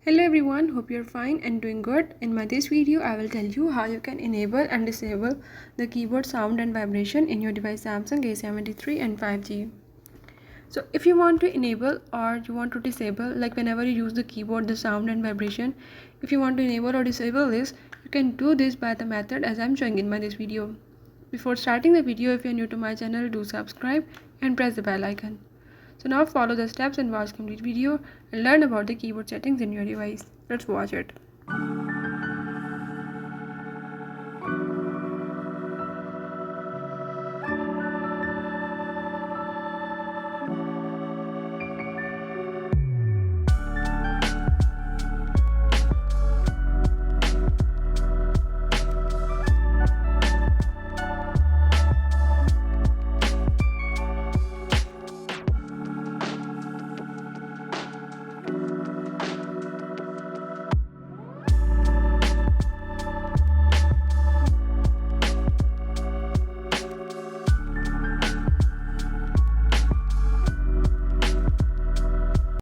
Hello everyone, hope you're fine and doing good. In this video, I will tell you how you can enable and disable the keyboard sound and vibration in your device Samsung A73 and 5G. So if you want to enable or you want to disable, like whenever you use the keyboard, the sound and vibration, if you want to enable or disable this, you can do this by the method as I'm showing in this video. Before starting the video, if you're new to my channel, do subscribe and press the bell icon. So now follow the steps and watch complete video and learn about the keyboard settings in your device. Let's watch it.